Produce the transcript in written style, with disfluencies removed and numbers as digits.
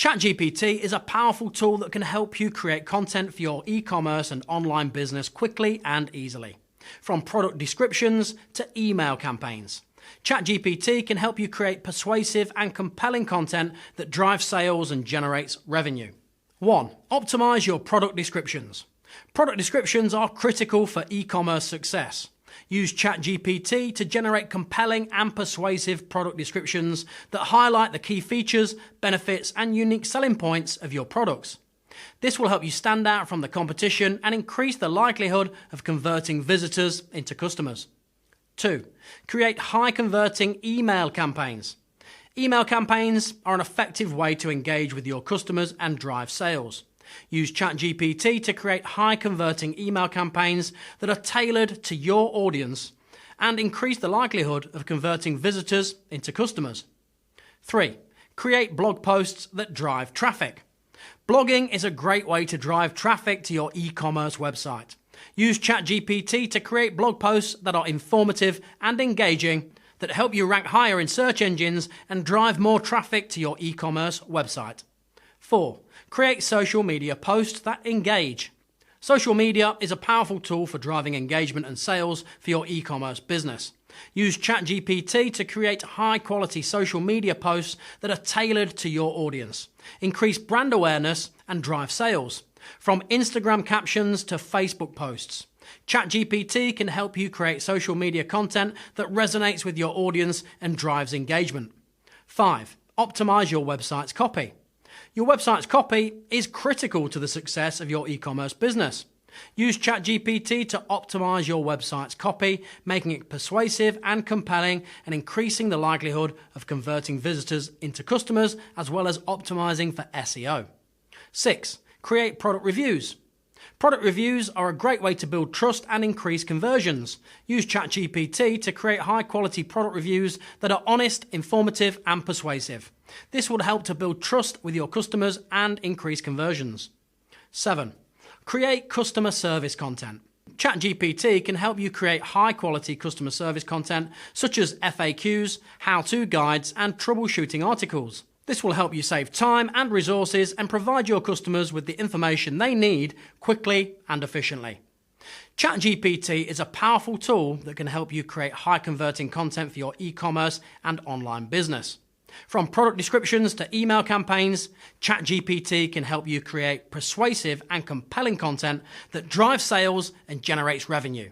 ChatGPT is a powerful tool that can help you create content for your e-commerce and online business quickly and easily. From product descriptions to email campaigns, ChatGPT can help you create persuasive and compelling content that drives sales and generates revenue. 1. Optimize your product descriptions. Product descriptions are critical for e-commerce success. Use ChatGPT to generate compelling and persuasive product descriptions that highlight the key features, benefits, and unique selling points of your products. This will help you stand out from the competition and increase the likelihood of converting visitors into customers. 2. Create high-converting email campaigns. Email campaigns are an effective way to engage with your customers and drive sales. Use ChatGPT to create high-converting email campaigns that are tailored to your audience and increase the likelihood of converting visitors into customers. 3. Create blog posts that drive traffic. Blogging is a great way to drive traffic to your e-commerce website. Use ChatGPT to create blog posts that are informative and engaging, that help you rank higher in search engines and drive more traffic to your e-commerce website. 4. Create social media posts that engage. Social media is a powerful tool for driving engagement and sales for your e-commerce business. Use ChatGPT to create high-quality social media posts that are tailored to your audience. Increase brand awareness and drive sales. From Instagram captions to Facebook posts, ChatGPT can help you create social media content that resonates with your audience and drives engagement. 5. Optimize your website's copy. Your website's copy is critical to the success of your e-commerce business. Use ChatGPT to optimize your website's copy, making it persuasive and compelling and increasing the likelihood of converting visitors into customers, as well as optimizing for SEO. 6. Create product reviews. Product reviews are a great way to build trust and increase conversions. Use ChatGPT to create high-quality product reviews that are honest, informative, and persuasive. This will help to build trust with your customers and increase conversions. 7. Create customer service content. ChatGPT can help you create high-quality customer service content such as FAQs, how-to guides, and troubleshooting articles. This will help you save time and resources and provide your customers with the information they need quickly and efficiently. ChatGPT is a powerful tool that can help you create high-converting content for your e-commerce and online business. From product descriptions to email campaigns, ChatGPT can help you create persuasive and compelling content that drives sales and generates revenue.